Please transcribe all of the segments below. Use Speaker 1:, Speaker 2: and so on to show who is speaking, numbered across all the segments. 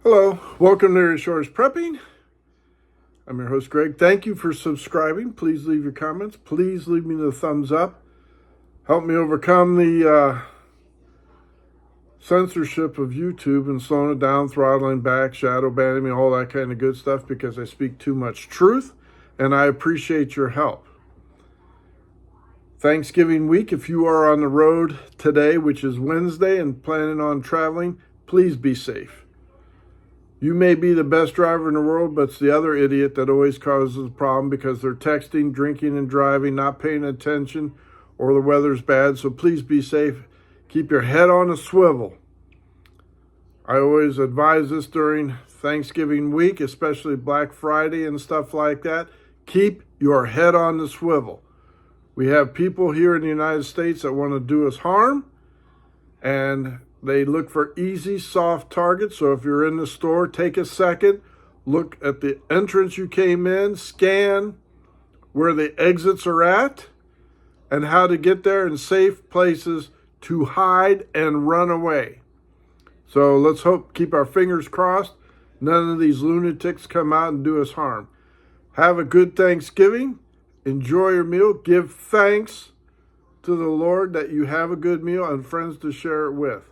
Speaker 1: Hello, welcome to Area Shores Prepping. I'm your host, Greg. Thank you for subscribing. Please leave your comments. Please leave me the thumbs up. Help me overcome the censorship of YouTube and slowing it down, throttling back, shadow banning me, all that kind of good stuff because I speak too much truth, and I appreciate your help. Thanksgiving week, if you are on the road today, which is Wednesday, and planning on traveling, please be safe. You may be the best driver in the world, but it's the other idiot that always causes a problem because they're texting, drinking, and driving, not paying attention, or the weather's bad. So please be safe. Keep your head on a swivel. I always advise this during Thanksgiving week, especially Black Friday and stuff like that. Keep your head on the swivel. We have people here in the United States that want to do us harm, and they look for easy, soft targets. So if you're in the store, take a second, look at the entrance you came in, scan where the exits are at, and how to get there in safe places to hide and run away. So let's keep our fingers crossed, none of these lunatics come out and do us harm. Have a good Thanksgiving. Enjoy your meal. Give thanks to the Lord that you have a good meal and friends to share it with.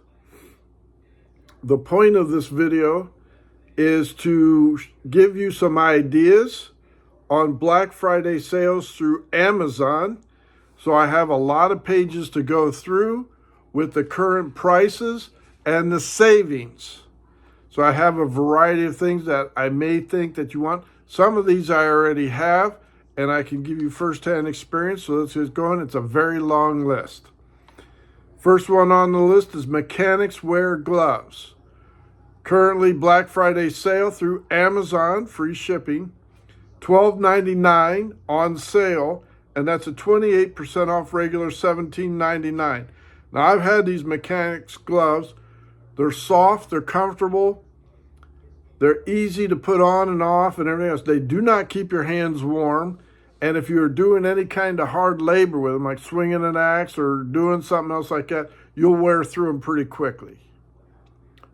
Speaker 1: The point of this video is to give you some ideas on Black Friday sales through Amazon. So I have a lot of pages to go through with the current prices and the savings. So I have a variety of things that I may think that you want. Some of these I already have, and I can give you firsthand experience. So let's get going. It's a very long list. First one on the list is Mechanics Wear Gloves. Currently Black Friday sale through Amazon, free shipping, $12.99 on sale, and that's a 28% off regular $17.99. Now I've had these Mechanics gloves. They're soft, they're comfortable, they're easy to put on and off and everything else. They do not keep your hands warm. And if you're doing any kind of hard labor with them, like swinging an axe or doing something else like that, you'll wear through them pretty quickly.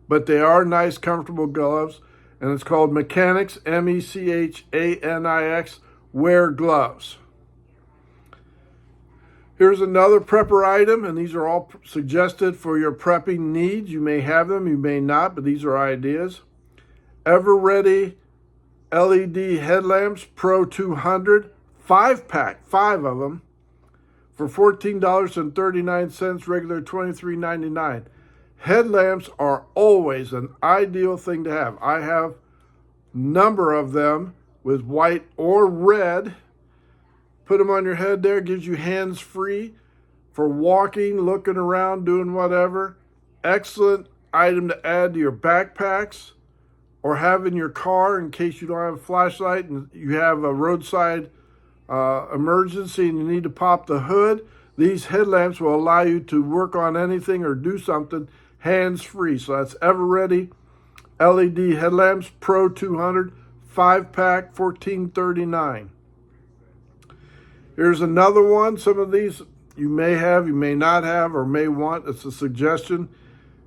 Speaker 1: But they are nice, comfortable gloves, and it's called Mechanics, Mechanix, Wear Gloves. Here's another prepper item, and these are all suggested for your prepping needs. You may have them, you may not, but these are ideas. Ever-Ready LED headlamps, Pro 200. 5-pack, 5 of them, for $14.39, regular $23.99. Headlamps are always an ideal thing to have. I have a number of them with white or red. Put them on your head there, gives you hands-free for walking, looking around, doing whatever. Excellent item to add to your backpacks or have in your car in case you don't have a flashlight and you have a roadside emergency and you need to pop the hood. These headlamps will allow you to work on anything or do something hands-free. So that's Ever-Ready LED headlamps, Pro 200, 5-pack, $14.39. Here's another one. Some of these you may have, you may not have, or may want. It's a suggestion.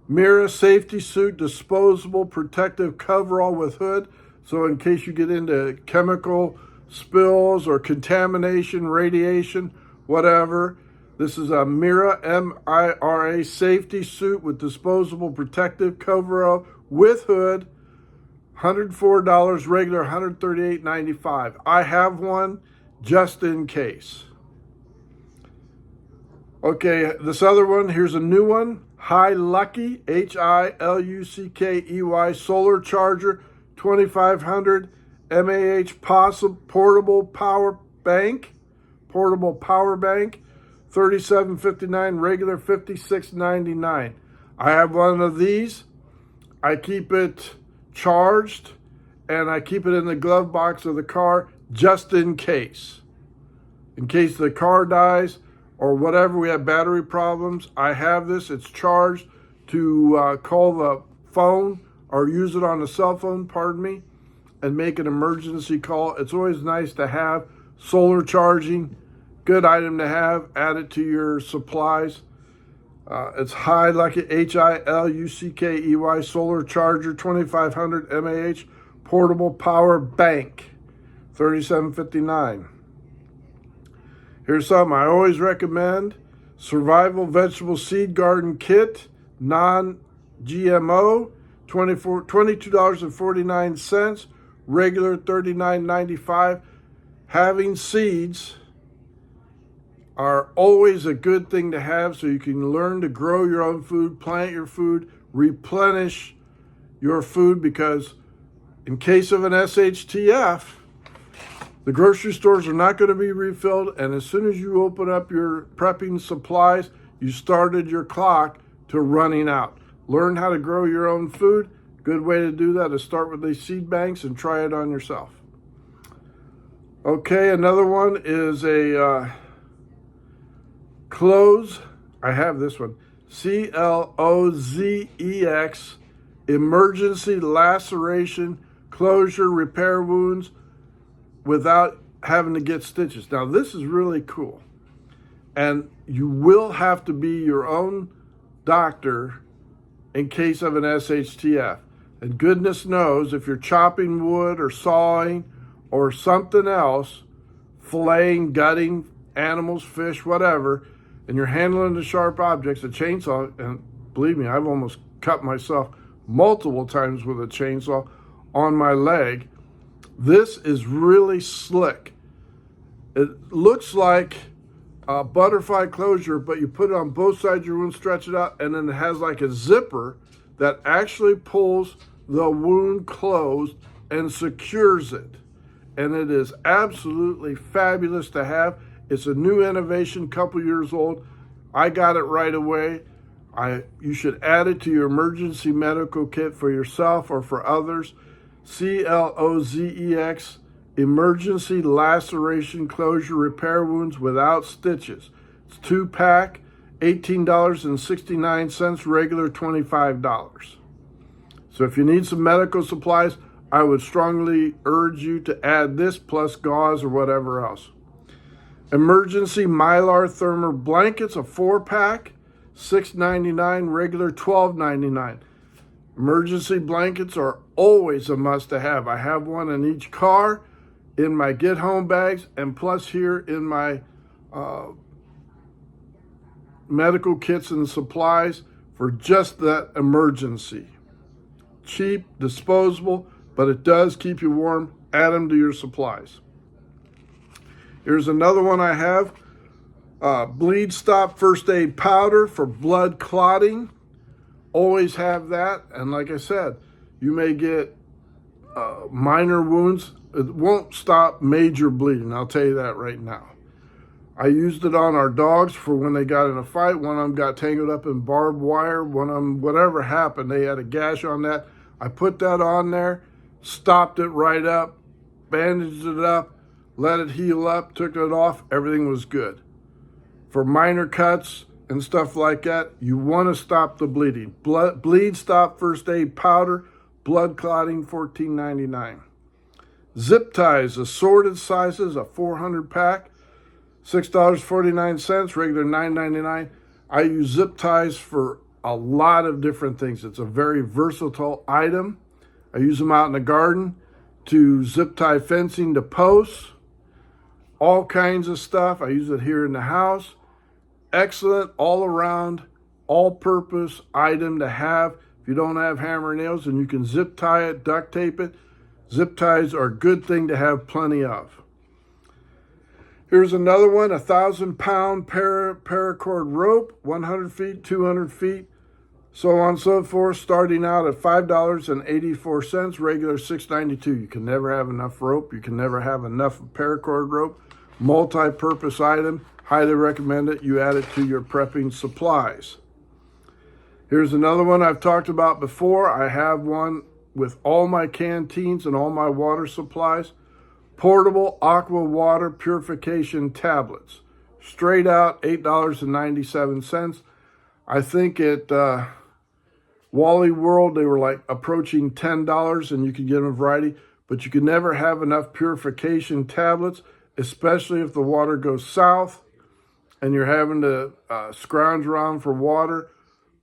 Speaker 1: Mira Safety Suit, disposable protective coverall with hood. So in case you get into chemical spills or contamination, radiation, whatever. This is a Mira, M-I-R-A, safety suit with disposable protective coverall with hood. $104, regular $138.95. I have one just in case. Okay, this other one, here's a new one. Hiluckey, Hiluckey, solar charger, 2500 mAh portable power bank, $37.59, regular $56.99. I have one of these. I keep it charged and I keep it in the glove box of the car just in case. In case the car dies or whatever, we have battery problems. I have this, it's charged to call the phone or use it on the cell phone, and make an emergency call. It's always nice to have solar charging. Good item to have. Add it to your supplies. It's Hiluckey, Hiluckey, solar charger, 2500 mAh, portable power bank, $37.59. Here's something I always recommend. Survival Vegetable Seed Garden Kit, non-GMO, $22.49, regular $39.95. Having seeds are always a good thing to have so you can learn to grow your own food, plant your food, replenish your food, because in case of an SHTF, the grocery stores are not going to be refilled, and as soon as you open up your prepping supplies, you started your clock to running out. Learn how to grow your own food. Good way to do that is start with these seed banks and try it on yourself. Okay, another one is a Cloze. I have this one. CLOZEX, emergency laceration closure, repair wounds without having to get stitches. Now, this is really cool. And you will have to be your own doctor in case of an SHTF. And goodness knows, if you're chopping wood or sawing or something else, filleting, gutting animals, fish, whatever, and you're handling the sharp objects, a chainsaw, and believe me, I've almost cut myself multiple times with a chainsaw on my leg. This is really slick. It looks like a butterfly closure, but you put it on both sides of your wound, stretch it out, and then it has like a zipper that actually pulls the wound closed and secures it. And it is absolutely fabulous to have. It's a new innovation, couple years old. I got it right away. You should add it to your emergency medical kit for yourself or for others. CLOZEX, emergency laceration closure, repair wounds without stitches. It's 2-pack, $18.69, regular $25. So if you need some medical supplies, I would strongly urge you to add this plus gauze or whatever else. Emergency Mylar Thermal blankets, a 4-pack, $6.99, regular $12.99. Emergency blankets are always a must-have. I have one in each car, in my get-home bags, and plus here in my medical kits and supplies for just that emergency. Cheap, disposable, but it does keep you warm. Add them to your supplies. Here's another one I have. Bleed Stop First Aid Powder for blood clotting. Always have that. And like I said, you may get minor wounds. It won't stop major bleeding. I'll tell you that right now. I used it on our dogs for when they got in a fight. One of them got tangled up in barbed wire. One of them, whatever happened, they had a gash on that. I put that on there, stopped it right up, bandaged it up, let it heal up, took it off. Everything was good. For minor cuts and stuff like that, you want to stop the bleeding. Bleed Stop First Aid Powder, blood clotting, $14.99. Zip ties, assorted sizes, a 400-pack, $6.49, regular $9.99. I use zip ties for a lot of different things. It's a very versatile item. I use them out in the garden to zip tie fencing to posts, all kinds of stuff. I use it here in the house. Excellent all around, all-purpose item to have. If you don't have hammer and nails, and you can zip tie it, duct tape it. Zip ties are a good thing to have plenty of. Here's another one, 1,000-pound paracord rope, 100 feet, 200 feet, so on and so forth, starting out at $5.84, regular $6.92. You can never have enough rope. You can never have enough paracord rope. Multi-purpose item. Highly recommend it. You add it to your prepping supplies. Here's another one I've talked about before. I have one with all my canteens and all my water supplies. Portable aqua water purification tablets. Straight out, $8.97. I think at Wally World, they were like approaching $10, and you could get them a variety, but you can never have enough purification tablets, especially if the water goes south and you're having to scrounge around for water,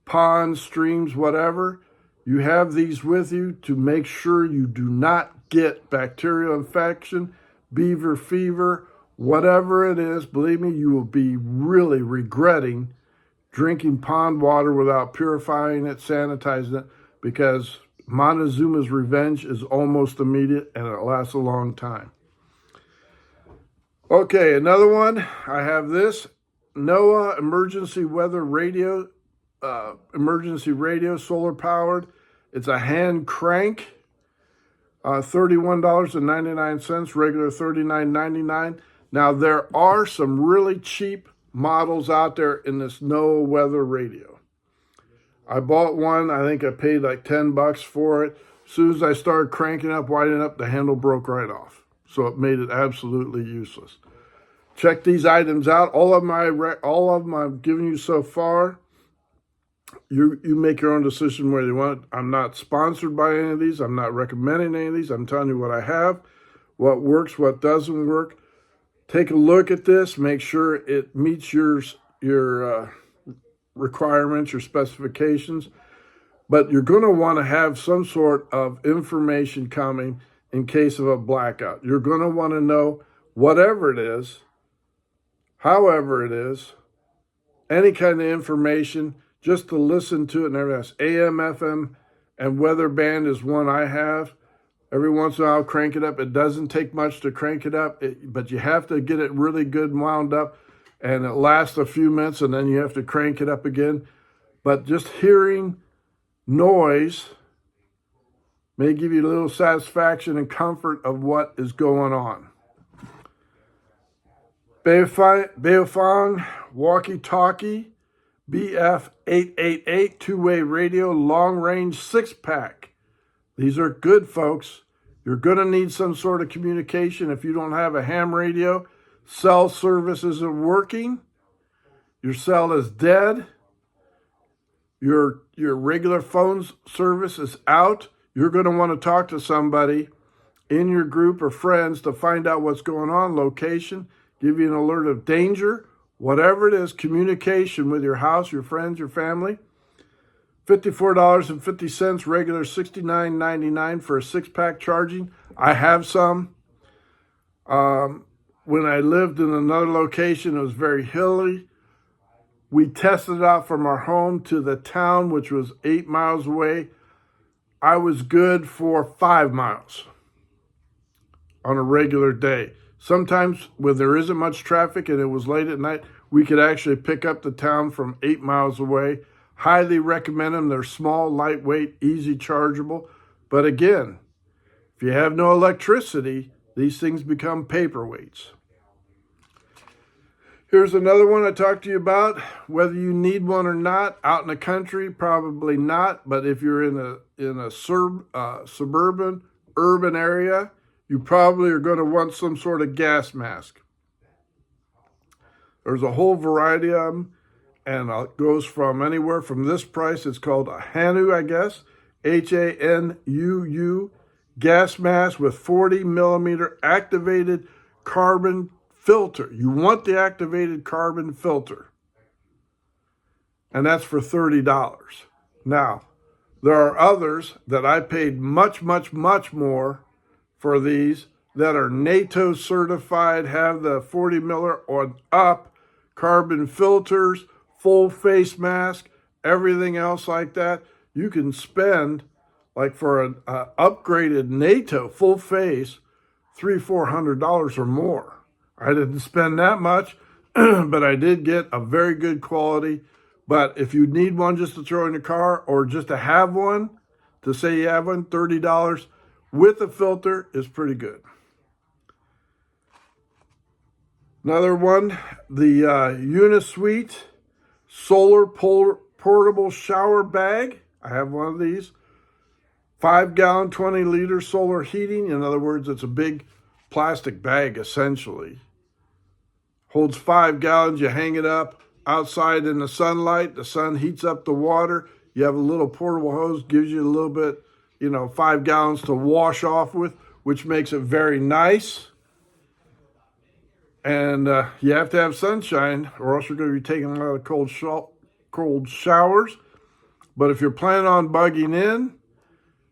Speaker 1: ponds, streams, whatever, you have these with you to make sure you do not get bacterial infection, beaver fever, whatever it is. Believe me, you will be really regretting drinking pond water without purifying it, sanitizing it, because Montezuma's revenge is almost immediate and it lasts a long time. Okay, another one. I have this NOAA emergency weather radio, solar powered. It's a hand crank, $31.99, regular $39.99. Now, there are some really cheap models out there in this NOAA weather radio. I bought one. I think I paid like $10 for it. As soon as I started cranking up, winding up, the handle broke right off. So it made it absolutely useless. Check these items out. All of them I've given you so far. You make your own decision whether you want it. I'm not sponsored by any of these. I'm not recommending any of these. I'm telling you what I have, what works, what doesn't work. Take a look at this. Make sure it meets your requirements, your specifications. But you're going to want to have some sort of information coming in case of a blackout. You're going to want to know whatever it is, however it is, any kind of information, just to listen to it and everything else. AM, FM, and weather band is one I have. Every once in a while, I'll crank it up. It doesn't take much to crank it up, but you have to get it really good and wound up, and it lasts a few minutes, and then you have to crank it up again. But just hearing noise may give you a little satisfaction and comfort of what is going on. Baofeng walkie-talkie, BF888 two-way radio, long-range 6-pack. These are good, folks. You're going to need some sort of communication. If you don't have a ham radio, cell service isn't working, your cell is dead, your regular phone service is out, you're going to want to talk to somebody in your group or friends to find out what's going on, location, give you an alert of danger, whatever it is, communication with your house, your friends, your family. $54.50, regular $69.99 for a 6-pack charging. I have some. When I lived in another location, it was very hilly. We tested it out from our home to the town, which was 8 miles away. I was good for 5 miles on a regular day. Sometimes when there isn't much traffic and it was late at night, we could actually pick up the town from 8 miles away. Highly recommend them. They're small, lightweight, easy chargeable. But again, if you have no electricity, these things become paperweights. Here's another one I talked to you about. Whether you need one or not, out in the country, probably not. But if you're in a suburban, urban area, you probably are going to want some sort of gas mask. There's a whole variety of them, and it goes from anywhere from this price. It's called a HANU, I guess, HANUU, gas mask with 40 millimeter activated carbon filter. You want the activated carbon filter, and that's for $30. Now, there are others that I paid much, much, much more for these that are NATO certified, have the 40 miller or up carbon filters, full face mask, everything else like that. You can spend, like for an upgraded NATO full face, $300-400 or more. I didn't spend that much, but I did get a very good quality. But if you need one just to throw in your car or just to have one, to say you have one, $30 with a filter is pretty good. Another one, the Unisuite solar portable shower bag. I have one of these. 5-gallon, 20-liter solar heating. In other words, it's a big plastic bag, essentially. Holds 5 gallons. You hang it up outside in the sunlight. The sun heats up the water. You have a little portable hose, gives you a little bit, 5 gallons to wash off with, which makes it very nice. And you have to have sunshine, or else you're going to be taking a lot of cold showers. But if you're planning on bugging in,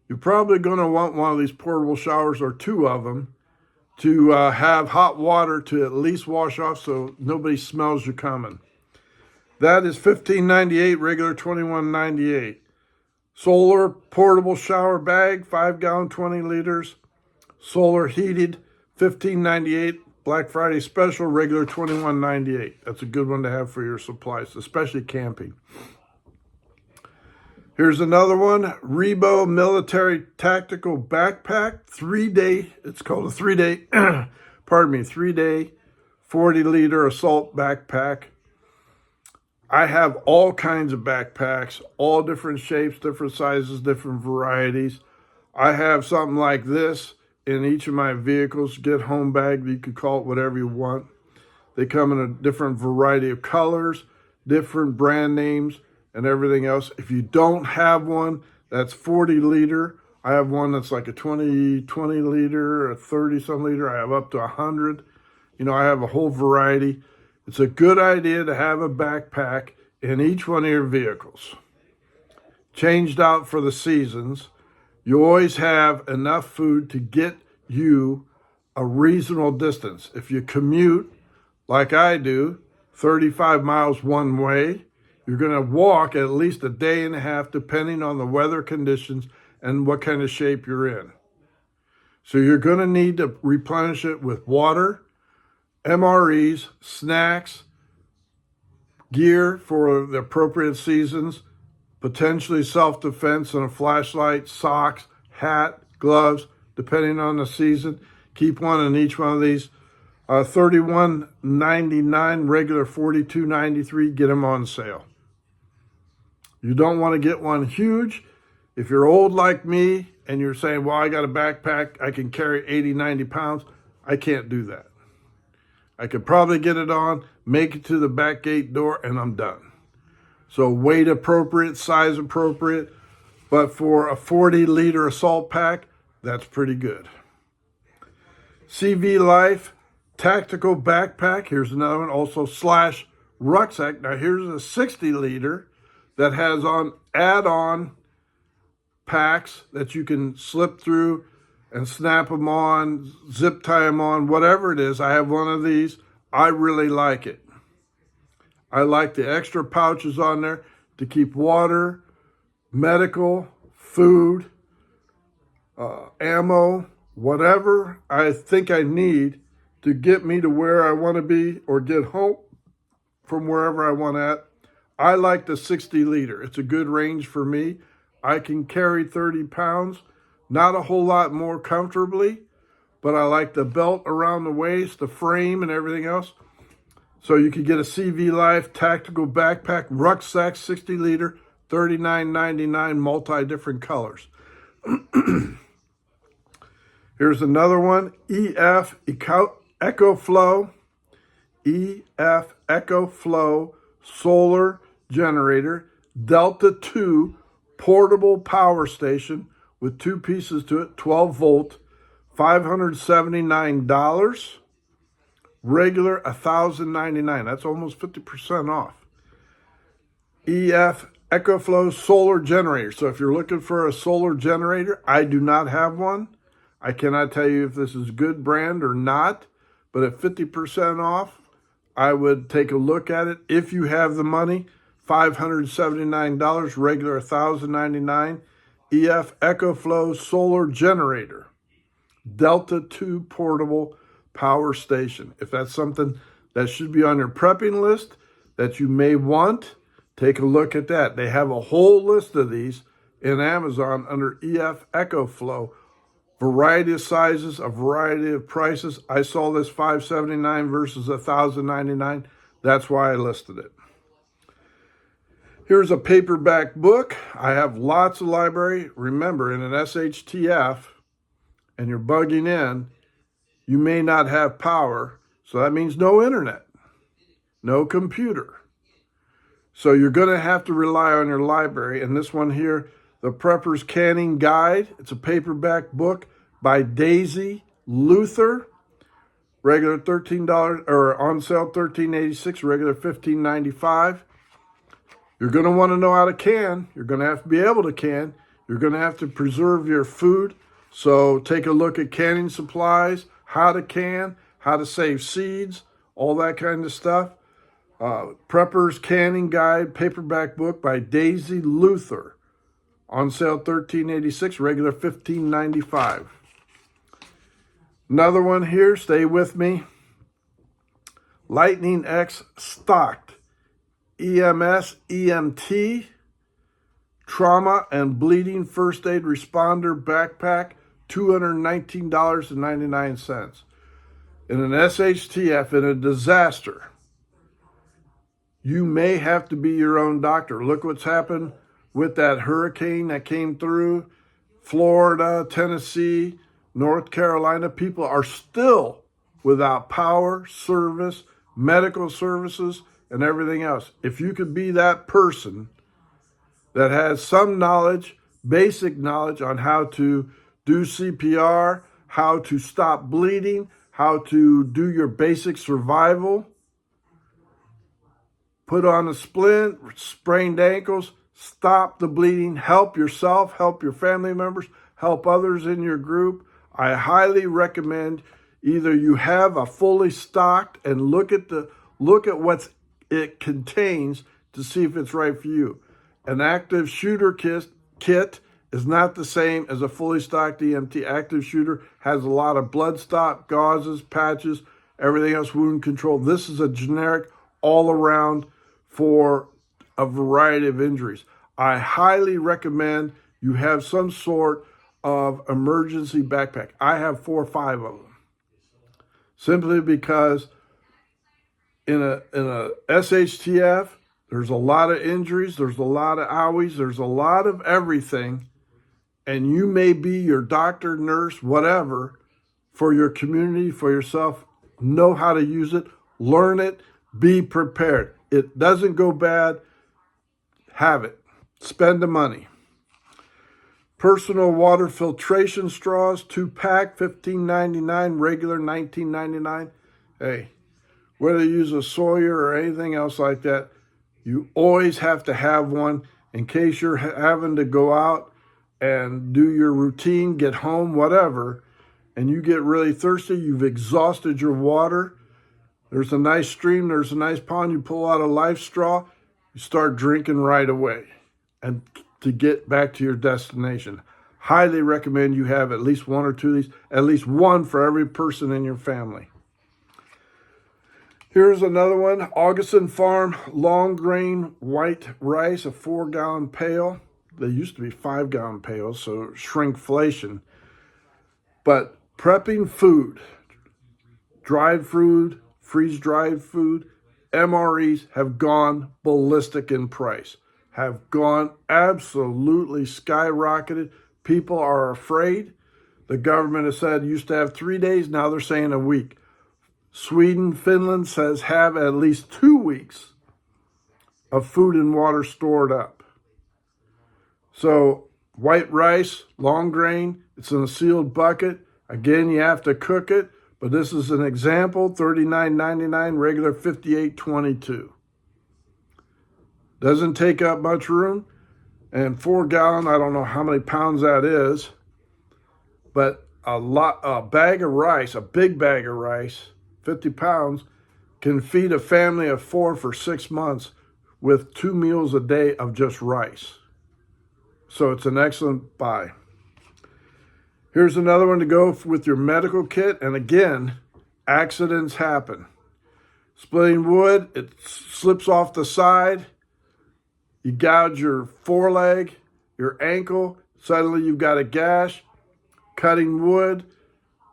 Speaker 1: you're probably going to want one of these portable showers, or two of them, to have hot water to at least wash off so nobody smells you coming. That is $15.98, regular $21.98. Solar portable shower bag, 5 gallon, 20 liters. Solar heated, $15.98. Black Friday special, regular $21.98. That's a good one to have for your supplies, especially camping. Here's another one, Rebo Military Tactical Backpack, 3-day, it's called a 3-day, 3-day, 40-liter assault backpack. I have all kinds of backpacks, all different shapes, different sizes, different varieties. I have something like this in each of my vehicles, get home bag, you could call it whatever you want. They come in a different variety of colors, different brand names, and everything else. If you don't have one that's 40-liter, I have one that's like a 20 liter, a 30-some liter. I have up to 100. You know, I have a whole variety. It's a good idea to have a backpack in each one of your vehicles. Changed out for the seasons. You always have enough food to get you a reasonable distance. If you commute, like I do, 35 miles one way, you're going to walk at least a day and a half, depending on the weather conditions and what kind of shape you're in. So you're going to need to replenish it with water, MREs, snacks, gear for the appropriate seasons, potentially self-defense and a flashlight, socks, hat, gloves, depending on the season. Keep one in each one of these. $31.99, regular $42.93, get them on sale. You don't want to get one huge. If you're old like me and you're saying, well, I got a backpack, I can carry 80, 90 pounds, I can't do that. I could probably get it on, make it to the back gate door, and I'm done. So weight appropriate, size appropriate, but for a 40-liter assault pack, that's pretty good. CV Life Tactical Backpack, here's another one, also slash rucksack. Now here's a 60-liter that has on add-on packs that you can slip through and snap them on, zip tie them on, whatever it is. I have one of these. I really like it. I like the extra pouches on there to keep water, medical, food, ammo, whatever I think I need to get me to where I want to be or get home from wherever I want at. I like the 60-liter. It's a good range for me. I can carry 30 pounds, not a whole lot more comfortably, but I like the belt around the waist, the frame, and everything else. So you could get a CV Life Tactical Backpack Rucksack 60-liter, $39.99, multi-different colors. Here's another one, EF EcoFlow, EF EcoFlow Solar Generator, Delta 2 Portable Power Station with 2 pieces to it, 12 volt, $579. Regular $1,099. That's almost 50% off. EF EcoFlow Solar Generator. So if you're looking for a solar generator, I do not have one. I cannot tell you if this is good brand or not, but at 50% off, I would take a look at it. If you have the money, $579, regular $1,099. EF EcoFlow Solar Generator, Delta 2 Portable Power Station. If that's something that should be on your prepping list that you may want, take a look at that. They have a whole list of these in Amazon under EF EcoFlow. Variety of sizes, a variety of prices. I saw this $579 versus $1,099. That's why I listed it. Here's a paperback book. I have lots of library. Remember, in an SHTF, and you're bugging in, you may not have power. So that means no internet, no computer. So you're going to have to rely on your library. And this one here, The Prepper's Canning Guide. It's a paperback book by Daisy Luther. regular $13, or on sale $13.86, regular $15.95. You're going to want to know how to can. You're going to have to be able to can. You're going to have to preserve your food. So take a look at canning supplies, how to can, how to save seeds, all that kind of stuff. Prepper's Canning Guide paperback book by Daisy Luther. On sale $13.86, regular $15.95. Another one here, stay with me. Lightning X Stocked EMS, EMT, Trauma and Bleeding First Aid Responder Backpack, $219.99. In an SHTF, in a disaster, you may have to be your own doctor. Look what's happened with that hurricane that came through Florida, Tennessee, North Carolina. People are still without power, service, medical services, and everything else. If you could be that person that has some knowledge, basic knowledge on how to do CPR, how to stop bleeding, how to do your basic survival, put on a splint, sprained ankles, stop the bleeding, help yourself, help your family members, help others in your group, I highly recommend either you have a fully stocked and look at what it contains to see if it's right for you. An active shooter kit is not the same as a fully stocked EMT. Active shooter has a lot of blood stop, gauzes, patches, everything else, wound control. This is a generic all around for a variety of injuries. I highly recommend you have some sort of emergency backpack. I have 4 or 5 of them, simply because in a SHTF, there's a lot of injuries, there's a lot of owies, there's a lot of everything, and you may be your doctor, nurse, whatever, for your community, for yourself. Know how to use it, learn it, be prepared. It doesn't go bad. Have it. Spend the money. Personal water filtration straws, 2-pack, $15.99, regular $19.99. Hey, whether you use a Sawyer or anything else like that, you always have to have one in case you're having to go out and do your routine, get home, whatever, and you get really thirsty, you've exhausted your water. There's a nice stream, there's a nice pond, you pull out a life straw, you start drinking right away and to get back to your destination. Highly recommend you have at least 1 or 2 of these, at least one for every person in your family. Here's another one, Augustin Farm long grain white rice, a 4-gallon pail. They used to be 5-gallon pails, so shrinkflation. But prepping food, dried food, freeze-dried food, MREs have gone ballistic in price, have gone absolutely skyrocketed. People are afraid. The government has said used to have 3 days, now they're saying a week. Sweden, Finland says have at least 2 weeks of food and water stored up. So white rice, long grain, it's in a sealed bucket. Again, you have to cook it, but this is an example, $39.99, regular $58.22. Doesn't take up much room, and 4-gallon, I don't know how many pounds that is, but a bag of rice, a big bag of rice, 50 pounds, can feed a family of 4 for 6 months with 2 meals a day of just rice. So it's an excellent buy. Here's another one to go with your medical kit. And again, accidents happen. Splitting wood, it slips off the side. You gouge your foreleg, your ankle. Suddenly you've got a gash. Cutting wood,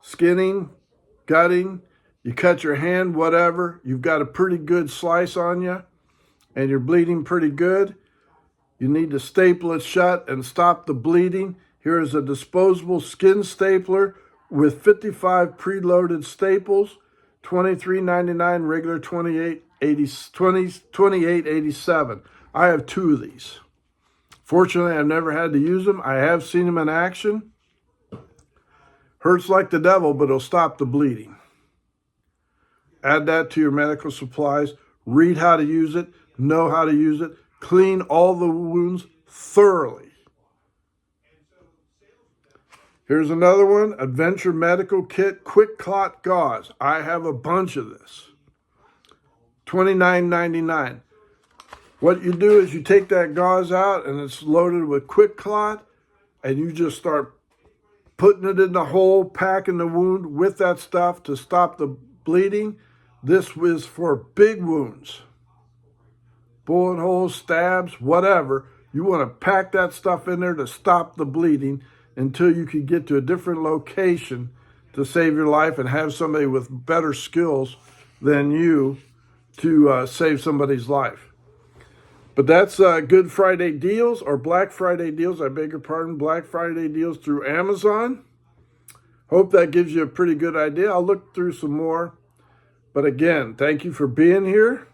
Speaker 1: skinning, gutting. You cut your hand, whatever. You've got a pretty good slice on you, and you're bleeding pretty good. You need to staple it shut and stop the bleeding. Here is a disposable skin stapler with 55 preloaded staples, $23.99, regular $28.87. I have 2 of these. Fortunately, I've never had to use them. I have seen them in action. Hurts like the devil, but it'll stop the bleeding. Add that to your medical supplies. Read how to use it. Know how to use it. Clean all the wounds thoroughly. Here's another one, Adventure Medical Kit Quick Clot Gauze. I have a bunch of this. $29.99. What you do is you take that gauze out and it's loaded with Quick Clot, and you just start putting it in the hole, packing the wound with that stuff to stop the bleeding. This is for big wounds. Bullet holes, stabs, whatever. You want to pack that stuff in there to stop the bleeding until you can get to a different location to save your life and have somebody with better skills than you to save somebody's life. But that's Good Friday deals, or Black Friday deals, I beg your pardon, Black Friday deals through Amazon. Hope that gives you a pretty good idea. I'll look through some more. But again, thank you for being here.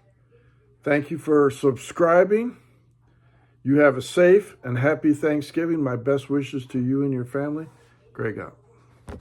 Speaker 1: Thank you for subscribing. You have a safe and happy Thanksgiving. My best wishes to you and your family. Greg out.